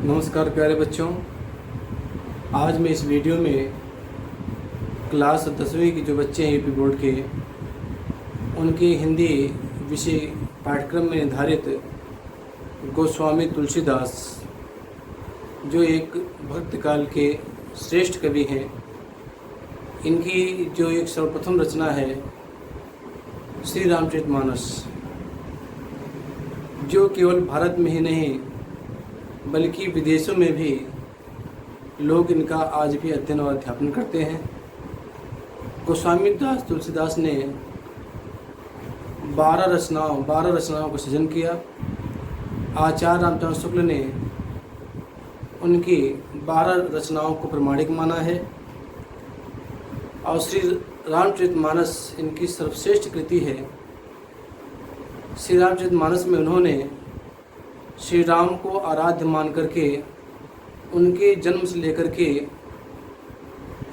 नमस्कार प्यारे बच्चों। आज मैं इस वीडियो में क्लास 10वीं के जो बच्चे हैं यूपी बोर्ड के, उनके हिंदी विषय पाठ्यक्रम में निर्धारित गोस्वामी तुलसीदास, जो एक भक्त काल के श्रेष्ठ कवि हैं, इनकी जो एक सर्वप्रथम रचना है श्री रामचरितमानस, जो केवल भारत में ही नहीं बल्कि विदेशों में भी लोग इनका आज भी अध्ययन और अध्यापन करते हैं। गोस्वामी दास तुलसीदास ने 12 रचनाओं का सृजन किया। आचार्य रामचंद्र शुक्ल ने उनकी 12 रचनाओं को प्रमाणिक माना है और श्री रामचरितमानस इनकी सर्वश्रेष्ठ कृति है। श्री रामचरितमानस में उन्होंने श्री राम को आराध्य मान करके उनके जन्म से लेकर के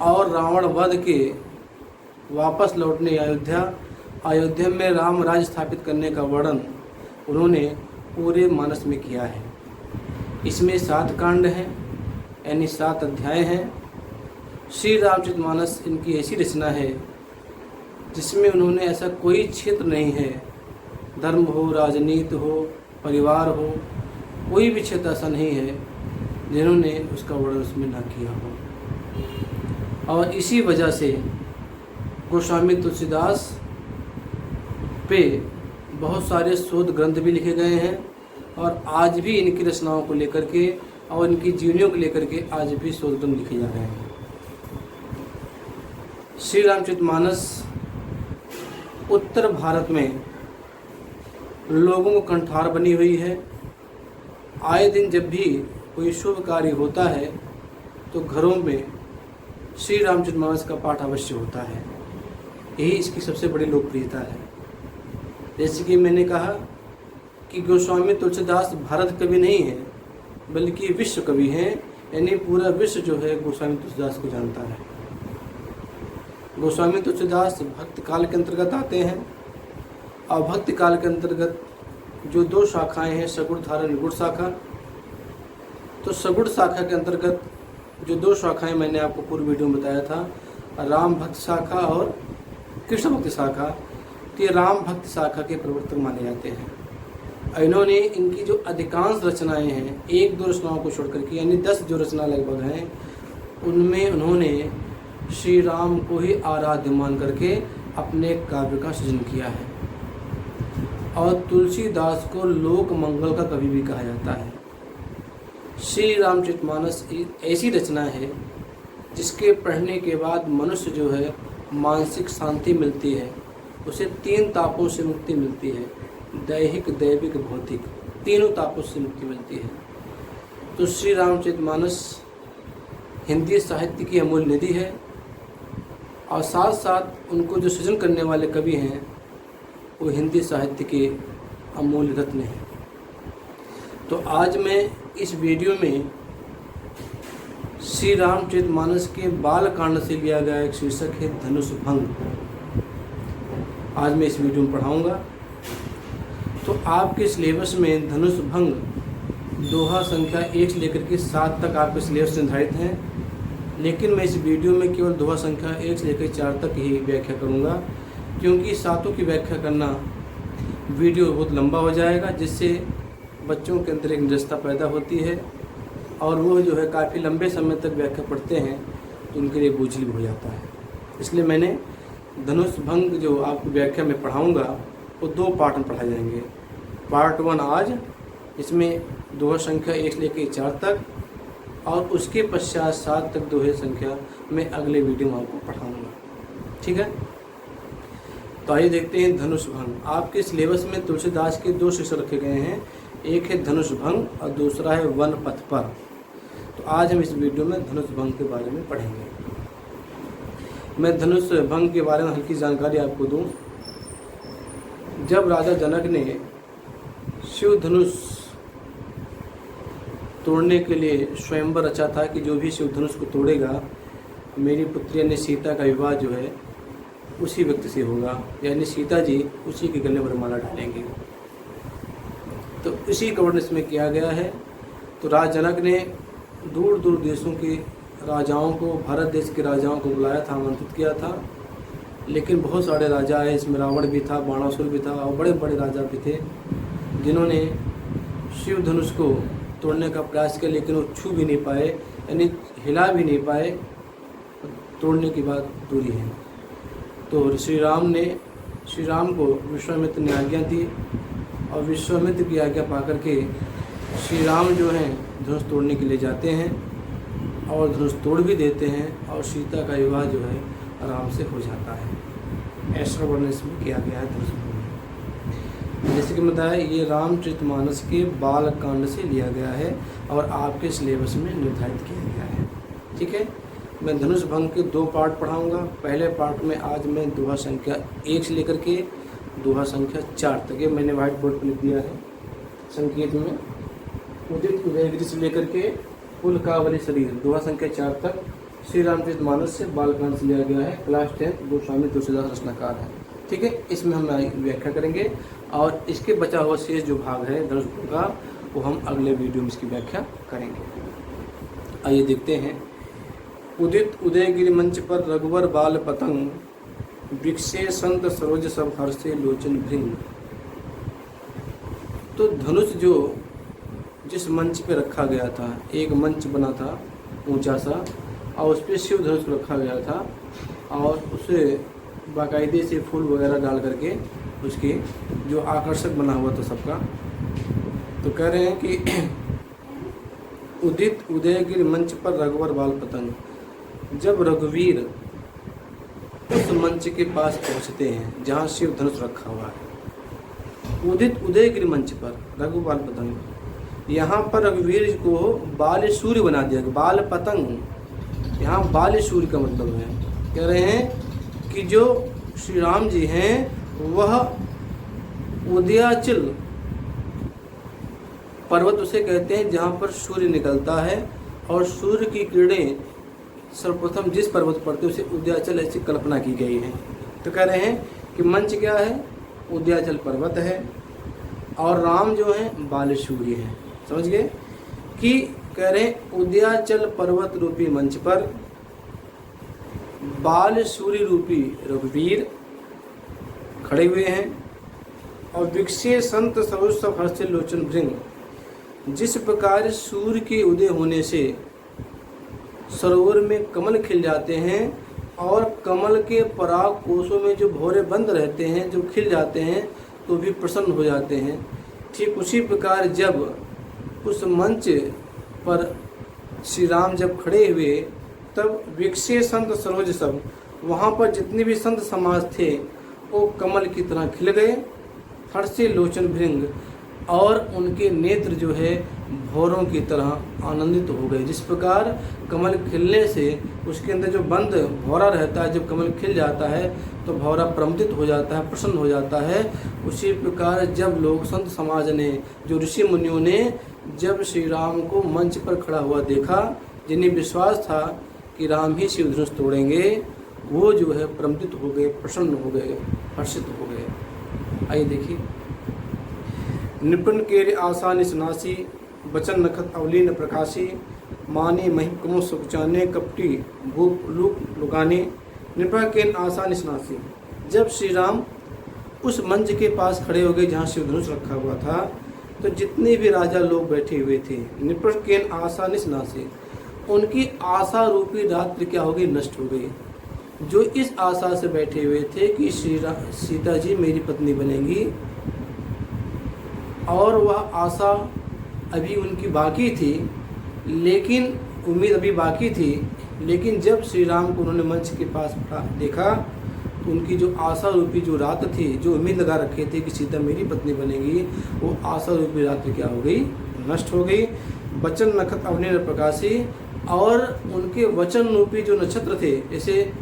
और रावण वध के वापस लौटने अयोध्या में राम राज्य स्थापित करने का वर्णन उन्होंने पूरे मानस में किया है। इसमें 7 कांड हैं, यानी 7 अध्याय हैं। श्री रामचरितमानस इनकी ऐसी रचना है जिसमें उन्होंने ऐसा कोई क्षेत्र नहीं है, धर्म हो, राजनीति हो, परिवार हो, कोई भी क्षेत्र ऐसा नहीं है जिन्होंने उसका वर्णन उसमें ना किया हो। और इसी वजह से गोस्वामी तुलसीदास पे बहुत सारे शोध ग्रंथ भी लिखे गए हैं और आज भी इनकी रचनाओं को लेकर के और इनकी जीवनियों को लेकर के आज भी शोध ग्रंथ लिखे जा रहे हैं। श्री रामचरितमानस उत्तर भारत में लोगों को कंठार बनी हुई है। आए दिन जब भी कोई शुभ कार्य होता है तो घरों में श्री रामचरितमानस का पाठ अवश्य होता है। यही इसकी सबसे बड़ी लोकप्रियता है। जैसे कि मैंने कहा कि गोस्वामी तुलसीदास भारत कवि नहीं है बल्कि विश्व कवि हैं, यानी पूरा विश्व जो है गोस्वामी तुलसीदास को जानता है। गोस्वामी तुलसीदास भक्त काल के अंतर्गत आते हैं और भक्ति काल के अंतर्गत जो 2 शाखाएं हैं, सगुण धारा निगुण शाखा। तो सगुण शाखा के अंतर्गत जो 2 शाखाएं मैंने आपको पूर्व वीडियो में बताया था, राम भक्त शाखा और कृष्ण भक्ति शाखा। तो ये राम भक्त शाखा के प्रवर्तक माने जाते हैं। इन्होंने इनकी जो अधिकांश रचनाएं हैं, 1-2 रचनाओं को छोड़ करके, यानी 10 जो रचना लगभग हैं, उनमें उन्होंने श्री राम को ही आराध्य मान करके अपने काव्य का सृजन किया है। और तुलसीदास को लोक मंगल का कवि भी कहा जाता है। श्री रामचरितमानस ऐसी रचना है जिसके पढ़ने के बाद मनुष्य जो है मानसिक शांति मिलती है, उसे 3 तापों से मुक्ति मिलती है, दैहिक, दैविक, भौतिक, तीनों तापों से मुक्ति मिलती है। तो श्री रामचरितमानस हिंदी साहित्य की अमूल्य निधि है और साथ साथ उनको जो सृजन करने वाले कवि हैं वो हिंदी साहित्य के अमूल्य रत्न हैं। तो आज मैं इस वीडियो में श्री रामचरितमानस के बाल कांड से लिया गया एक शीर्षक है धनुष भंग। आज मैं इस वीडियो में पढ़ाऊंगा। तो आपके सिलेबस में धनुष भंग दोहा संख्या 1 से लेकर के 7 तक आपके सिलेबस निर्धारित हैं, लेकिन मैं इस वीडियो में केवल दोहा संख्या 1 से लेकर 4 तक ही व्याख्या करूंगा, क्योंकि 7 की व्याख्या करना वीडियो बहुत लंबा हो जाएगा, जिससे बच्चों के अंदर एक निरस्ता पैदा होती है और वो जो है काफ़ी लंबे समय तक व्याख्या पढ़ते हैं तो उनके लिए बोझिल भी हो जाता है। इसलिए मैंने धनुष भंग जो आपको व्याख्या में पढ़ाऊँगा वो 2 पार्ट में पढ़ाए जाएंगे। पार्ट 1 आज, इसमें दोहा संख्या 1 से लेकर 4 तक, और उसके पश्चात 7 तक दोहे संख्या मैं अगले वीडियो में आपको पढ़ाऊँगा। ठीक है, तो आइए देखते हैं धनुष भंग। आपके सिलेबस में तुलसीदास के 2 शीर्षक रखे गए हैं, एक है धनुष भंग और दूसरा है वन पथ पर। तो आज हम इस वीडियो में धनुष भंग के बारे में पढ़ेंगे। मैं धनुष भंग के बारे में हल्की जानकारी आपको दूं। जब राजा जनक ने शिव धनुष तोड़ने के लिए स्वयंवर रचा था कि जो भी शिव धनुष को तोड़ेगा मेरी पुत्री यानी सीता का विवाह जो है उसी व्यक्ति से होगा, यानी सीता जी उसी के गले वरमाला डालेंगे। तो इसी का वर्णन इसमें किया गया है। तो तो राजा जनक ने दूर दूर देशों के राजाओं को, भारत देश के राजाओं को बुलाया था, आमंत्रित किया था, लेकिन बहुत सारे राजा आए, इसमें रावण भी था, बाणासुर भी था और बड़े बड़े राजा भी थे जिन्होंने शिव धनुष को तोड़ने का प्रयास किया, लेकिन वो छू भी नहीं पाए, यानी हिला भी नहीं पाए। तोड़ने की बात दूरी है। तो श्री राम को विश्वामित्र ने आज्ञा दी और विश्वामित्र की आज्ञा पाकर के श्री राम जो हैं धनुष तोड़ने के लिए जाते हैं और धनुष तोड़ भी देते हैं और सीता का विवाह जो है आराम से हो जाता है। ऐसा वर्णन इसमें किया गया है धनुष में। जैसे कि बताया, ये रामचरितमानस के बाल कांड से लिया गया है और आपके सिलेबस में निर्धारित किया गया है। ठीक है, मैं धनुष भंग के 2 पार्ट पढ़ाऊंगा। पहले पार्ट में आज मैं दोहा संख्या 1 से लेकर के दोहा संख्या 4 तक, ये मैंने व्हाइट बोर्ड पर लिख दिया है संकेत में, उदित उदयगिरि से लेकर के पुलकावली शरीर दोहा संख्या 4 तक श्री रामचरितमानस से बालकांड से लिया गया है। क्लास 10 गोस्वामी तुलसीदास रचनाकार है। ठीक है, इसमें हम व्याख्या करेंगे और इसके बचा हुआ शेष जो भाग है धनुष का वो हम अगले वीडियो में इसकी व्याख्या करेंगे। आइए देखते हैं। उदित उदयगिरि मंच पर रघुवर बाल पतंग, वृक्षे संत सरोज सब हर्षे लोचन भृंग। तो धनुष जो जिस मंच पे रखा गया था, एक मंच बना था ऊंचा सा और उस पर शिव धनुष रखा गया था और उसे बाकायदे से फूल वगैरह डाल करके उसके जो आकर्षक बना हुआ था सबका। तो कह रहे हैं कि उदित उदयगिरि मंच पर रघुवर बाल पतंग। जब रघुवीर उस मंच के पास पहुंचते हैं जहां शिव धनुष रखा हुआ है, उदित उदयगिरि मंच पर रघु बाल पतंग, यहाँ पर रघुवीर को बाल सूर्य बना दिया। बाल पतंग, यहाँ बाल सूर्य का मतलब है, कह रहे हैं कि जो श्री राम जी हैं वह उदयाचल पर्वत उसे कहते हैं जहाँ पर सूर्य निकलता है और सूर्य की किरणें सर्वप्रथम जिस पर्वत पर पड़ते उसे उदयाचल ऐसी कल्पना की गई है। तो कह रहे हैं कि मंच क्या है, उदयाचल पर्वत है और राम जो है बाल सूर्य है। समझ गए कि कह रहे हैं उदयाचल पर्वत रूपी मंच पर बाल सूर्य रूपी रघुवीर खड़े हुए हैं और वृक्षे संत सरोज सब हर्षे लोचन भृंग। जिस प्रकार सूर्य के उदय होने से सरोवर में कमल खिल जाते हैं और कमल के पराग कोशों में जो भौरे बंद रहते हैं, जो खिल जाते हैं तो भी प्रसन्न हो जाते हैं, ठीक उसी प्रकार जब उस मंच पर श्री राम जब खड़े हुए तब वृक्षे संत सरोज सब, वहाँ पर जितने भी संत समाज थे वो कमल की तरह खिल गए। हर्षे लोचन भृंग, और उनके नेत्र जो है भौरों की तरह आनंदित हो गए। जिस प्रकार कमल खिलने से उसके अंदर जो बंद भौरा रहता है, जब कमल खिल जाता है तो भौरा प्रमुदित हो जाता है, प्रसन्न हो जाता है। उसी प्रकार जब लोग संत समाज ने, जो ऋषि मुनियों ने जब श्री राम को मंच पर खड़ा हुआ देखा, जिन्हें विश्वास था कि राम ही शिव धनुष तोड़ेंगे, वो जो है प्रमुदित हो गए, प्रसन्न हो गए, हर्षित हो गए। आइए देखिए। निपुण केर आशा निसनासी, बचन नखत अवलीन प्रकाशी, माने महिकुमो सुखचाने, कपटी भूप लुक लुकाने। निपुण केर आशा निसनासी, जब श्री राम उस मंच के पास खड़े हो गए जहाँ शिव धनुष रखा हुआ था, तो जितने भी राजा लोग बैठे हुए थे, निपुण केर आशा निसनासी, उनकी आशा रूपी रात्रि क्या हो गई, नष्ट हो गई। जो इस आशा से बैठे हुए थे कि सीता जी मेरी पत्नी बनेंगी, और वह आशा अभी उनकी बाकी थी, लेकिन उम्मीद अभी बाकी थी, लेकिन जब श्री राम को उन्होंने मंच के पास देखा तो उनकी जो आशा रूपी जो रात थी, जो उम्मीद लगा रखे थे कि सीता मेरी पत्नी बनेगी, वो आशा रूपी रात्रि क्या हो गई, नष्ट हो गई। वचन नखत अवनीर प्रकाशी, और उनके वचन रूपी जो नक्षत्र थे, जैसे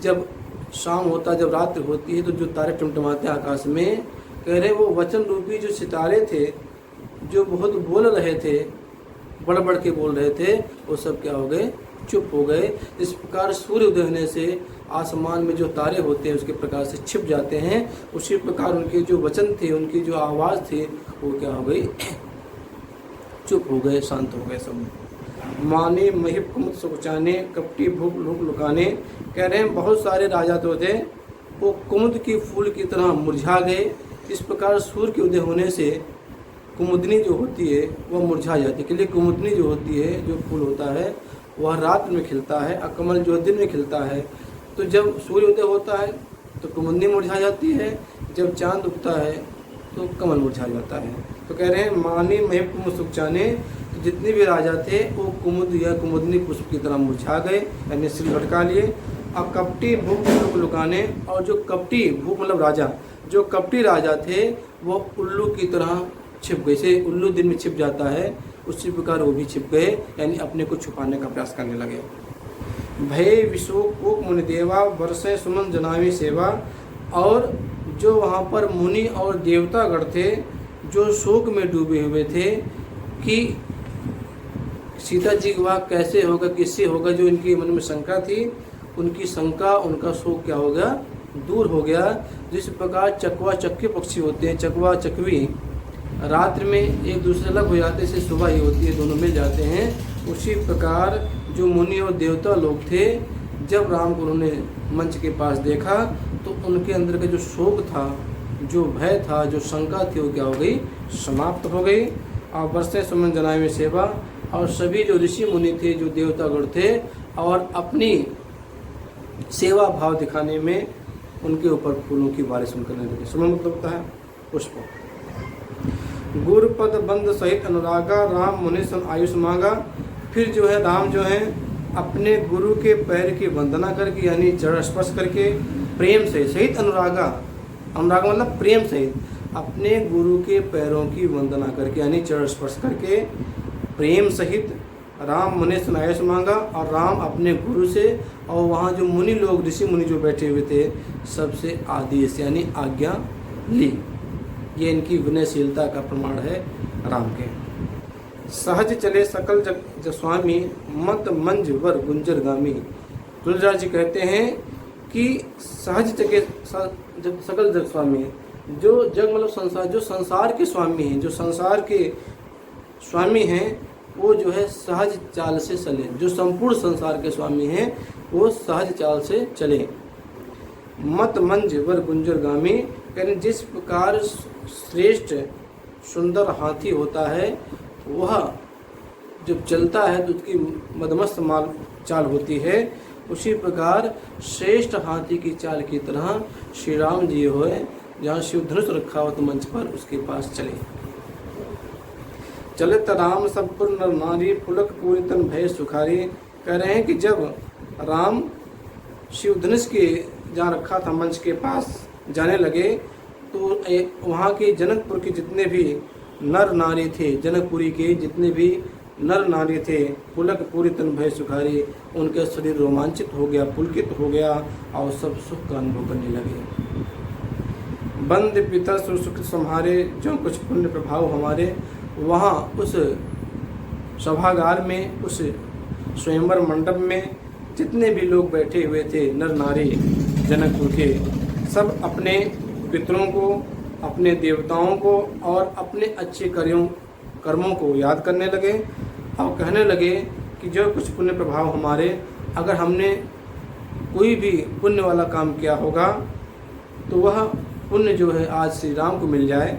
जब शाम होता, जब रात्रि होती है तो जो तारे टमटमाते आकाश में, कह रहे वो वचन रूपी जो सितारे थे, जो बहुत बोल रहे थे, बढ़ बढ़ के बोल रहे थे, वो सब क्या हो गए, चुप हो गए। इस प्रकार सूर्य उदय होने से आसमान में जो तारे होते हैं उसके प्रकाश से छिप जाते हैं, उसी प्रकार उनके जो वचन थे, उनकी जो आवाज़ थी, वो क्या हो गई, चुप हो गए, शांत हो गए सब। माने महिब कुमुद सुचाने, कपटी भूख लुक लुकाने। कह रहे हैं बहुत सारे राजा तो थे, वो कुमुद की फूल की तरह मुरझा गए। इस प्रकार सूर्य के उदय होने से कुमुदनी जो होती है वह मुरझा जाती है। के लिए कुमुदनी जो होती है, जो फूल होता है, वह रात में खिलता है और कमल जो दिन में खिलता है। तो जब सूर्य उदय होता है तो कुमुदनी मुरझा जाती है, जब चांद उगता है तो कमल मुरझा जाता है। तो कह रहे हैं मानी महिब कुमुद सुचाने, तो जितने भी राजा थे वो कुमुद या कुमुदनी पुष्प की तरह मुरझा गए, यानी सिर लटका लिए। और कपटी भूख लुक लुकाने, और जो कपटी भूख मतलब राजा, जो कपटी राजा थे वो उल्लू की तरह छिप गए। जैसे उल्लू दिन में छिप जाता है उसी प्रकार वो भी छिप गए, यानी अपने को छुपाने का प्रयास करने लगे। भय विशोक मुनिदेवा, वर्षे सुमन जनावी सेवा। और जो वहाँ पर मुनि और देवतागण थे जो शोक में डूबे हुए थे कि सीता जी का विवाह कैसे होगा, किससे होगा, जो इनकी मन में शंका थी, उनकी शंका, उनका शोक क्या हो गया, दूर हो गया। जिस प्रकार चकवा चक्के पक्षी होते हैं, चकवा चकवी रात्रि में एक दूसरे अलग हो जाते से सुबह ही होती है, दोनों मिल जाते हैं। उसी प्रकार जो मुनि और देवता लोग थे, जब राम को उन्होंने मंच के पास देखा तो उनके अंदर का जो शोक था, जो भय था, जो शंका थी, वो क्या हो गई, समाप्त हो गई। और वर्षे सुमन जनाए में सेवा, और सभी जो ऋषि मुनि थे, जो देवतागण थे, और अपनी सेवा भाव दिखाने में उनके ऊपर फूलों की बारिश करने लगे। सुमन मतलब होता है पुष्प। गुरुपद बंद सहित अनुरागा, राम मुनि सन आयुष मांगा। फिर जो है राम जो है अपने गुरु के पैर की वंदना करके, यानी चरण स्पर्श करके प्रेम से, सहित अनुरागा, अनुरागा मतलब प्रेम सहित, अपने गुरु के पैरों की वंदना करके, यानी चरण स्पर्श करके प्रेम सहित राम मुनि सन आयुष मांगा। और राम अपने गुरु से और वहाँ जो मुनि लोग, ऋषि मुनि जो बैठे हुए थे, सबसे आदेश यानी आज्ञा ली। ये इनकी विनयशीलता का प्रमाण है राम के। सहज चले सकल जग स्वामी, मत मंज वर गुंजर गामी। तुलसीदास जी कहते हैं कि सहज चले सकल जग स्वामी, जो जग मतलब संसार, जो संसार के स्वामी हैं, जो संसार के स्वामी हैं, वो जो है सहज चाल से चले। जो संपूर्ण संसार के स्वामी हैं वो सहज चाल से चले। मत मंज वर गुंजर गामी, यानी जिस प्रकार श्रेष्ठ सुंदर हाथी होता है, वह जब चलता है तो उसकी मदमस्त माल चाल होती है, उसी प्रकार श्रेष्ठ हाथी की चाल की तरह श्री राम जी हुए, जहाँ शिव धनुष रखा हो तो मंच पर उसके पास चले। चलित राम सब पुर नर नारी, पुलक पूरी तन भय सुखारी। कह रहे हैं कि जब राम शिव धनुष के जहाँ रखा था मंच के पास जाने लगे, तो वहाँ के जनकपुर के जितने भी नर नारी थे, जनकपुरी के जितने भी नर नारी थे, पुलक पूरी तन भय सुखारी, उनका शरीर रोमांचित हो गया, पुलकित हो गया और सब सुख का अनुभव करने लगे। बंद पितर सुख संहारे, जो कुछ पुण्य प्रभाव हमारे। वहाँ उस सभागार में, उस स्वयंवर मंडप में जितने भी लोग बैठे हुए थे नर नारी जनकपुर के, सब अपने पितरों को, अपने देवताओं को और अपने अच्छे कर्मों को याद करने लगे और कहने लगे कि जो कुछ पुण्य प्रभाव हमारे, अगर हमने कोई भी पुण्य वाला काम किया होगा तो वह पुण्य जो है आज श्री राम को मिल जाए।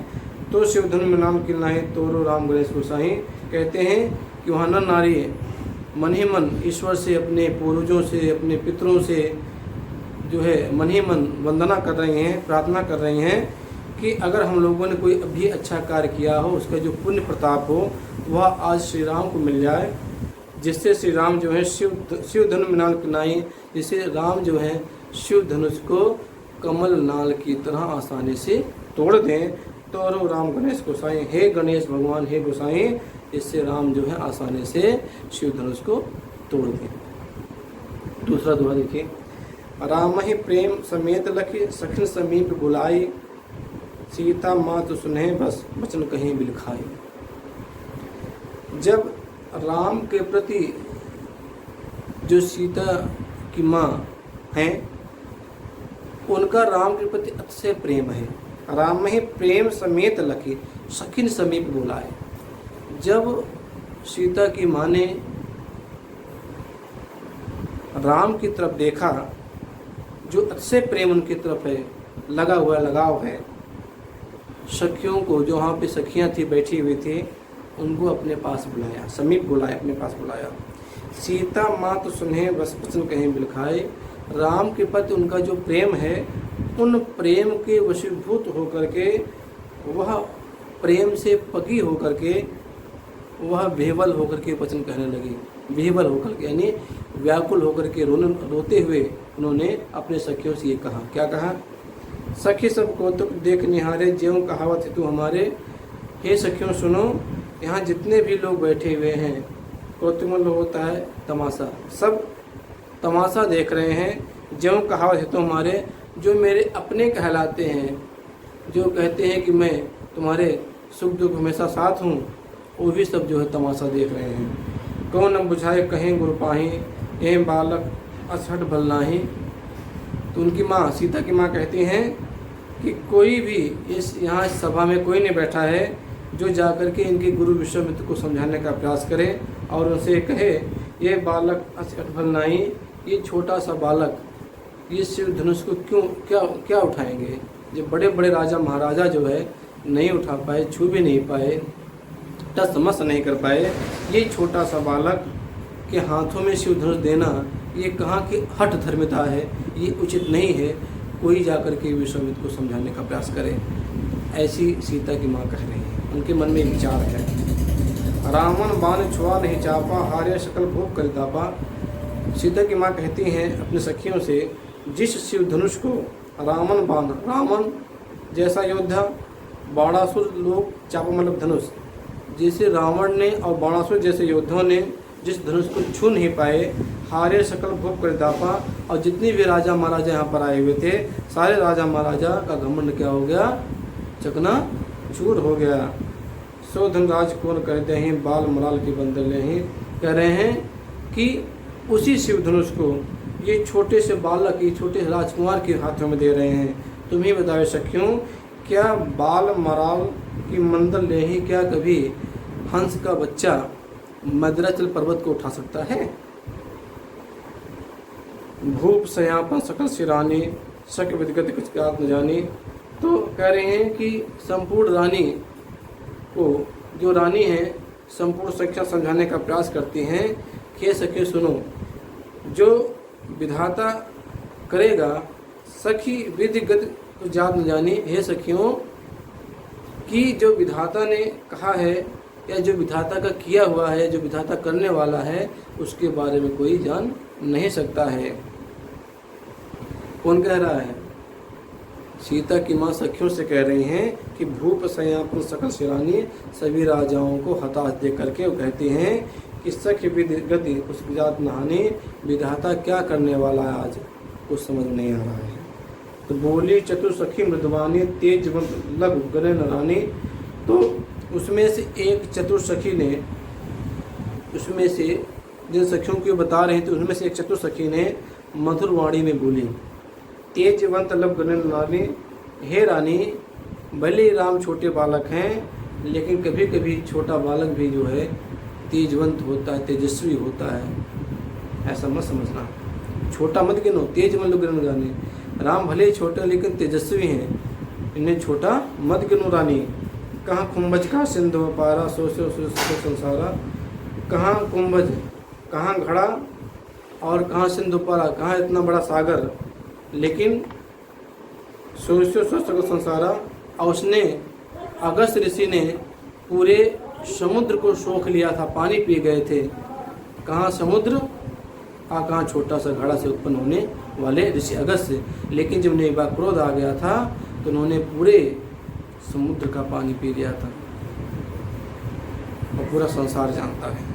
तो शिव धनु में नाम किलना है तोरो राम गणेश गोसाई। कहते हैं कि वहाँ नर नारी मन ही मन ईश्वर से, अपने पूर्वजों से, अपने पितरों से जो है मन ही मन वंदना कर रहे हैं, प्रार्थना कर रहे हैं कि अगर हम लोगों ने कोई अभी अच्छा कार्य किया हो, उसका जो पुण्य प्रताप हो, वह आज श्री राम को मिल जाए, जिससे श्री राम जो है शिव धनु में नाम किनाई, जिससे राम जो है शिव धनुष को कमल नाल की तरह आसानी से तोड़ दें। तो राम गणेश गोसाई, हे गणेश भगवान, हे गोसाई, इससे राम जो है आसानी से शिव धनुष को तोड़ दें। दूसरा दोहा देखिए। राम ही प्रेम समेत लखी, सखिन समीप बुलाई, सीता मात सुने बस वचन कहीं बिलखाई। जब राम के प्रति जो सीता की माँ हैं, उनका राम के प्रति अतिशय प्रेम है। राम ही प्रेम समेत लखी, सखिन समीप बुलाए। जब सीता की माँ ने राम की तरफ देखा, जो अच्छे प्रेम उनकी तरफ है, लगा हुआ लगाव है, सखियों को, जो वहाँ पे सखियाँ थी बैठी हुई थी, उनको अपने पास बुलाया, समीप बुलाया, अपने पास बुलाया। सीता मात सुने बस वचन कहीं बिलखाए। राम के प्रति उनका जो प्रेम है, उन प्रेम के वशीभूत होकर के, वह प्रेम से पकी होकर के, वह बेहबल होकर के वचन कहने लगी। बेहबल होकर के यानी व्याकुल होकर के रोते हुए उन्होंने अपने सखियों से ये कहा। क्या कहा? सखी सब कौतुक देख निहारे, ज्यों कहावत हेतु हमारे। हे सखियों सुनो, यहाँ जितने भी लोग बैठे हुए हैं, कौतुक मतलब होता है तमाशा, सब तमाशा देख रहे हैं। ज्यों कहावत हेतु हमारे, जो मेरे अपने कहलाते हैं, जो कहते हैं कि मैं तुम्हारे सुख दुख हमेशा साथ हूँ, वो भी सब जो है तमाशा देख रहे हैं। कौन न बुझाए कहें गुरु पाही, ए बालक असहट भल नाही। तो उनकी माँ, सीता की माँ कहती हैं कि कोई भी इस यहाँ सभा में कोई नहीं बैठा है जो जाकर के इनके गुरु विश्वामित्र को समझाने का प्रयास करे और उनसे कहे, ये बालक असहट भल नाही, ये छोटा सा बालक ये शिव धनुष को क्या उठाएंगे। जो बड़े बड़े राजा महाराजा जो है नहीं उठा पाए, छू भी नहीं पाए, टस मस नहीं कर पाए, ये छोटा सा बालक के हाथों में शिव धनुष देना, ये कहाँ की हठ धर्मिता है, ये उचित नहीं है। कोई जाकर के विश्वामित्र को समझाने का प्रयास करे। ऐसी सीता की माँ कह रही है, उनके मन में विचार है। रावण बाण छुआ नहीं चापा, हारे सकल भोग कर दापा। सीता की माँ कहती हैं अपने सखियों से, जिस शिव धनुष को रावण बाण, रावण जैसा योद्धा, बाणासुर लोग, चापा मतलब धनुष, जैसे रावण ने और बाणासुर जैसे योद्धाओं ने जिस धनुष को छू नहीं पाए, हारे सकल भोग कर दापा। और जितने भी राजा महाराजा यहाँ पर आए हुए थे, सारे राजा महाराजा का घमंड क्या हो गया, चकना चूर हो गया। सो धनराज कौन कहते हैं, बाल मलाल के बंदर ले हैं। कह रहे हैं कि उसी शिव धनुष को ये छोटे से बालक, ये छोटे राजकुमार के हाथों में दे रहे हैं। तुम ही बताओ सखियों, क्या बाल मराल की मंदल ले ही, क्या कभी हंस का बच्चा मद्राचल पर्वत को उठा सकता है। भूप सयापन सकल सिरानी, शक विदगत कुछ बात न जानी। तो कह रहे हैं कि संपूर्ण रानी को, जो रानी है, संपूर्ण शिक्षा समझाने का प्रयास करती हैं कि सखी सुनो, जो विधाता करेगा, सखी विधिगत कुछ जात न जानी। हे सखियों, कि जो विधाता ने कहा है या जो विधाता का किया हुआ है, जो विधाता करने वाला है, उसके बारे में कोई जान नहीं सकता है। कौन कह रहा है? सीता की माँ सखियों से कह रही हैं कि भूप सयापन सकल सिरानी, सभी राजाओं को हताश देख करके वो कहती हैं कि सखी विधि कुछ विजात नहानी, विधाता क्या करने वाला है आज, कुछ समझ नहीं आ रहा है। तो बोली चतुर सखी मृदवानी, तेज लघु गले नानी। तो उसमें से एक चतुर सखी ने, उसमें से जिन सखियों को बता रहे थे, उनमें से एक चतुर सखी ने मधुर वाणी में बोली, तेजवंत लब गले नानी, हे रानी, भले राम छोटे बालक हैं, लेकिन कभी कभी छोटा बालक भी जो है तेजवंत होता है, तेजस्वी होता है। ऐसा मत समझना, छोटा मत गिनो, तेज मन लो रानी। राम भले छोटे लेकिन तेजस्वी हैं, इन्हें छोटा मत गिनो रानी। कहाँ कुंभज का सिंधु पारा, सोचो संसारा। कहाँ कुंभज, कहाँ घड़ा और कहाँ सिंधु पारा, कहाँ इतना बड़ा सागर, लेकिन सोचो संसारा। और उसने, अगस्त ऋषि ने पूरे समुद्र को सोख लिया था, पानी पी गए थे। कहाँ समुद्र और कहाँ छोटा सा घड़ा से उत्पन्न होने वाले ऋषि अगस्त से। लेकिन जब उन्हें एक बार क्रोध आ गया था तो उन्होंने पूरे समुद्र का पानी पी लिया था, और पूरा संसार जानता है।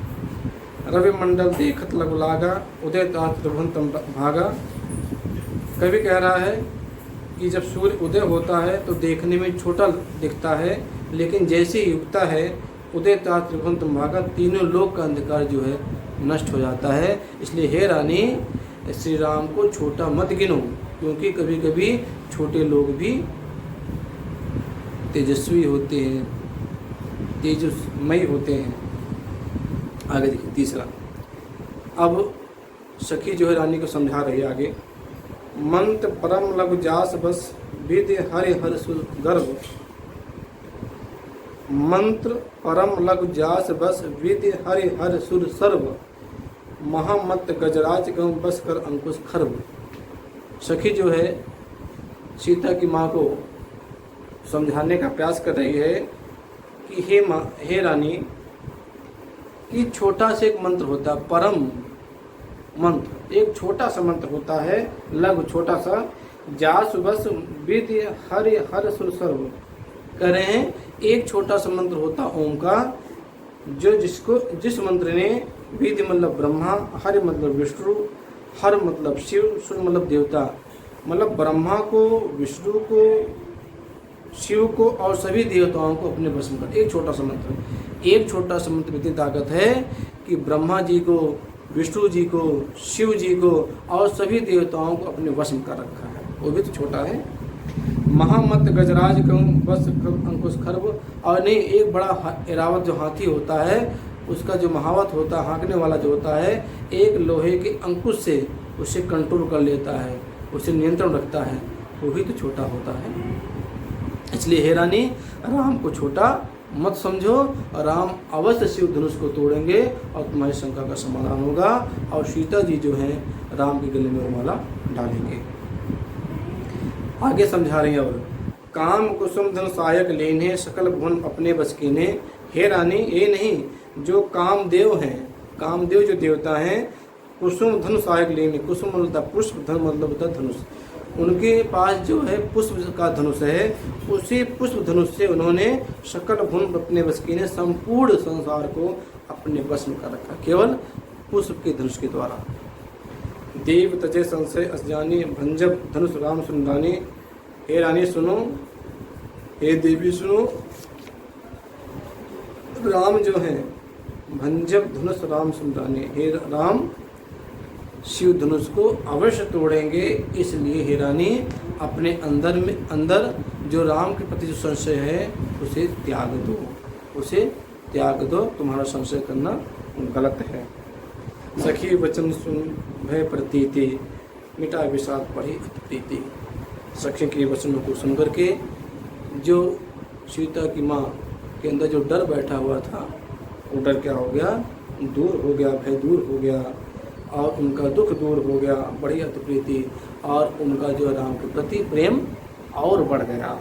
रवि मंडल देखत लघु लागा, उदय तात त्रिभुवन भागा। कवि कह रहा है कि जब सूर्य उदय होता है तो देखने में छोटा दिखता है, लेकिन जैसे ही उगता है, उदय तात त्रिभुवन भागा, तीनों लोक का अंधकार जो है नष्ट हो जाता है। इसलिए हे रानी, श्री राम को छोटा मत गिनो, क्योंकि कभी कभी छोटे लोग भी तेजस्वी होते हैं। तेजस्मयी होते हैं। आगे देखिए तीसरा, अब सखी जो है रानी को समझा रही है आगे। मंत्र परम लघु जास बस विधि हरि हर सुर गर्भ। मंत्र परम लघु जास बस विधि हरि हर सुर सर्व। महामत गजराज गम बस कर अंकुश खर्व। सखी जो है सीता की माँ को समझाने का प्रयास कर रही है कि हे माँ, हे रानी, कि छोटा से एक मंत्र होता है, परम मंत्र, एक छोटा सा मंत्र होता है, लघु छोटा सा, जास बस विधि हरि हर सुर सर्व। कह रहे हैं एक छोटा सा मंत्र होता ओम का, जो जिस मंत्र ने विधि मतलब ब्रह्मा, हरि मतलब विष्णु, हर मतलब शिव, सुर मतलब देवता, मतलब ब्रह्मा को, विष्णु को, शिव को और सभी देवताओं को अपने वश में कर। एक छोटा सा मंत्र, एक छोटा सा मंत्र में इतनी ताकत है कि ब्रह्मा जी को, विष्णु जी को, शिव जी को और सभी देवताओं को अपने वश में कर रखा है, वो भी तो छोटा है। महामत गजराज कहूँ बस अंकुश खर्व। और नहीं, एक बड़ा एरावत जो हाथी होता है, उसका जो महावत होता है, हाँकने वाला जो होता है, एक लोहे के अंकुश से उसे कंट्रोल कर लेता है, उसे नियंत्रण रखता है, वो भी तो छोटा होता है। इसलिए हे रानी, राम को छोटा मत समझो, राम अवश्य शिव धनुष को तोड़ेंगे और तुम्हारी शंका का समाधान होगा, और सीता जी जो हैं राम के गले में माला डालेंगे। आगे समझा रही हैं, और काम कुसुम धन सहायक लेने सकल भुवन अपने बस कीने। हे रानी, ये नहीं, जो कामदेव हैं, कामदेव जो देवता हैं, कुसुम धन सहायक लेने, कुसुम मतलब पुष्प, धन मतलब होता धनुष, उनके पास जो है पुष्प का धनुष है, उसी पुष्प धनुष से उन्होंने सकल भुवन अपने बस कीने, संपूर्ण संसार को अपने बस में कर रखा, केवल पुष्प के धनुष के द्वारा। देव तजे संशय असजानी भंजब धनुष राम सुन रानी। हे रानी सुनो, हे देवी सुनो, राम जो है भंजब धनुष राम सुन रानी, हे राम शिव धनुष को अवश्य तोड़ेंगे। इसलिए हे रानी, अपने अंदर जो राम के प्रति जो संशय है उसे त्याग दो, उसे त्याग दो, तुम्हारा संशय करना गलत है। सखी वचन सुन भय प्रतीति मिटा विषाद पढ़ी प्रीति। सखी के वचनों को सुनकर के जो सीता की माँ के अंदर जो डर बैठा हुआ था, वो डर क्या हो गया, दूर हो गया, भय दूर हो गया, और उनका दुख दूर हो गया, बड़ी अति प्रीति, और उनका जो राम के प्रति प्रेम और बढ़ गया।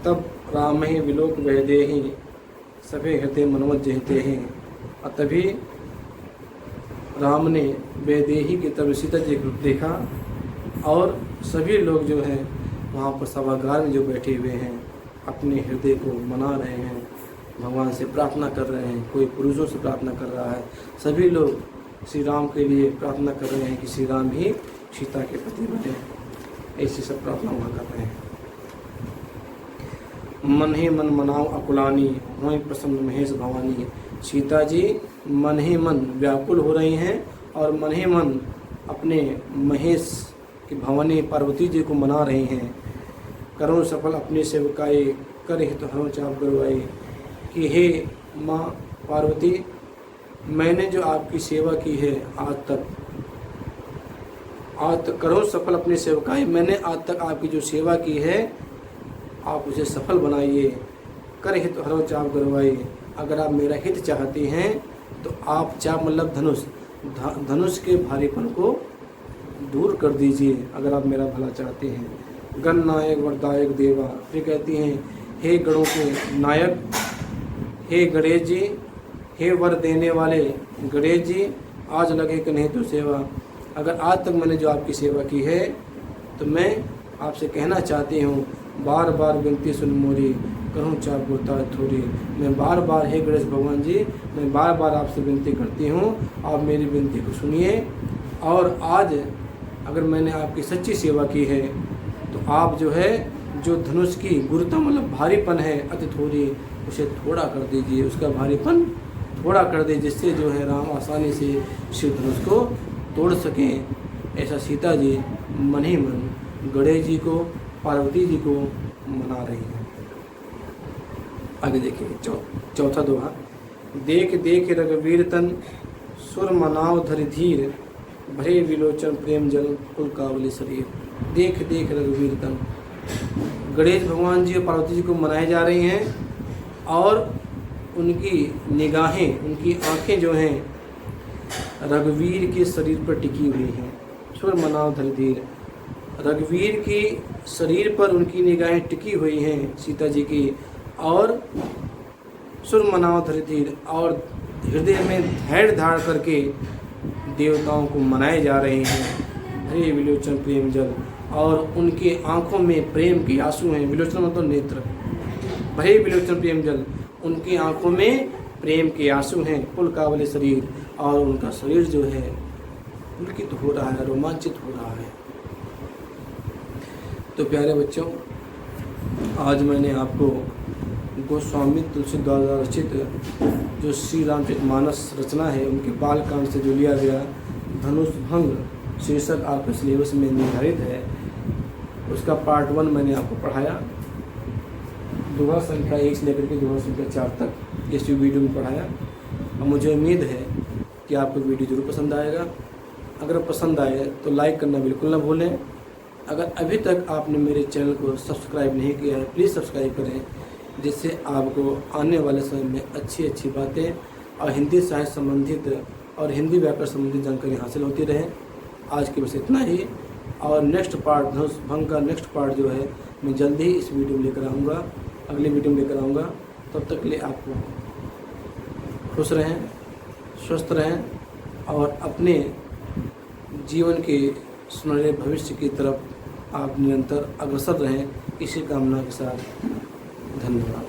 तब राम ही विलोक वह दे ही सभे हृदय मनोज जहते हैं। और तभी राम ने वैदेही की तब सीता जी को देखा, और सभी लोग जो हैं वहाँ पर सभागार में जो बैठे हुए हैं अपने हृदय को मना रहे हैं, भगवान से प्रार्थना कर रहे हैं, कोई पुरुषों से प्रार्थना कर रहा है, सभी लोग श्री राम के लिए प्रार्थना कर रहे हैं कि श्री राम ही सीता के पति बने। ऐसी सब प्रार्थना वहाँ कर रहे हैं। मन ही मन मनाओ अकुलानी हों प्रसन्न महेश भवानी। सीता जी मन ही मन व्याकुल हो रही हैं और मन ही मन अपने महेश की भवानी पार्वती जी को मना रही हैं। करुण सफल अपनी सेवकाई कर हित हरों चाप गरवाई। कि हे माँ पार्वती, मैंने जो आपकी सेवा की है आज तक करो सफल अपनी सेवकाई, मैंने आज तक आपकी जो सेवा की है आप उसे सफल बनाइए। कर हित हरो चाप गरवाई। अगर आप मेरा हित चाहती हैं तो आप चाप मतलब धनुष के भारीपन को दूर कर दीजिए, अगर आप मेरा भला चाहते हैं। गण नायक वरदायक देवा। फिर कहती हैं, हे गणों के नायक, हे गणेश जी, हे वर देने वाले गणेश जी, आज लगे कि नहीं तो सेवा। अगर आज तक मैंने जो आपकी सेवा की है तो मैं आपसे कहना चाहती हूँ, बार बार विनती सुन मोरी, करूँ चाप गुरता थोड़ी। मैं बार बार, हे गणेश भगवान जी, मैं बार बार आपसे विनती करती हूँ, आप मेरी विनती को सुनिए। और आज अगर मैंने आपकी सच्ची सेवा की है तो आप जो है जो धनुष की गुरुता मतलब भारीपन है अति थोड़ी, उसे थोड़ा कर दीजिए, उसका भारीपन थोड़ा कर दे, जिससे जो है राम आसानी से शिव धनुष को तोड़ सकें। ऐसा सीता जी मन ही मन गणेश जी को, पार्वती जी को मना रही हैं। आगे देखिए चौथा दोहा। देख देख रघुवीर तन सुर मनाव धरि धीर, भरे विलोचन प्रेम जल कुल कावली शरीर। देख देख रघुवीर तन, गणेश भगवान जी और पार्वती जी को मनाए जा रही हैं और उनकी निगाहें, उनकी आंखें जो हैं रघुवीर के शरीर पर टिकी हुई हैं। सुर मनाव धरि धीर, रघुवीर के शरीर पर उनकी निगाहें टिकी हुई हैं सीता जी की, और सुर मनाव धरि धीर, और हृदय में धैर्य धारण करके देवताओं को मनाए जा रहे हैं। हरे विलोचन प्रेम जल, और उनके आंखों में प्रेम के आंसू हैं। विलोचन मतलब नेत्र। भरे विलोचन प्रेम जल, उनकी आंखों में प्रेम के आंसू हैं। पुलकावली शरीर, और उनका शरीर जो है पुलकित हो रहा है, रोमांचित हो रहा है। तो प्यारे बच्चों, आज मैंने आपको गोस्वामी तुलसीदास द्वारा रचित जो श्री रामचरितमानस रचना है, उनके बाल कांड से जो लिया गया धनुष भंग शीर्षक आपके सिलेबस में निर्धारित है, उसका पार्ट 1 मैंने आपको पढ़ाया। दोहा संख्या 1 से लेकर के दोहा संख्या 4 तक इस वीडियो में पढ़ाया। और मुझे उम्मीद है कि आपको वीडियो जरूर पसंद आएगा। अगर पसंद आए तो लाइक करना बिल्कुल ना भूलें। अगर अभी तक आपने मेरे चैनल को सब्सक्राइब नहीं किया है, प्लीज़ सब्सक्राइब करें, जिससे आपको आने वाले समय में अच्छी अच्छी बातें और हिंदी साहित्य संबंधित और हिंदी व्याकरण संबंधित जानकारी हासिल होती रहे। आज के बस इतना ही, और नेक्स्ट पार्ट धनुष भंग का नेक्स्ट पार्ट जो है मैं जल्दी ही इस वीडियो में लेकर आऊँगा, अगले वीडियो में लेकर आऊँगा। तब तक के लिए आपको खुश रहें, स्वस्थ रहें और अपने जीवन के सुनहरे भविष्य की तरफ आप निरंतर अग्रसर रहें। इसी कामना के साथ धन्यवाद।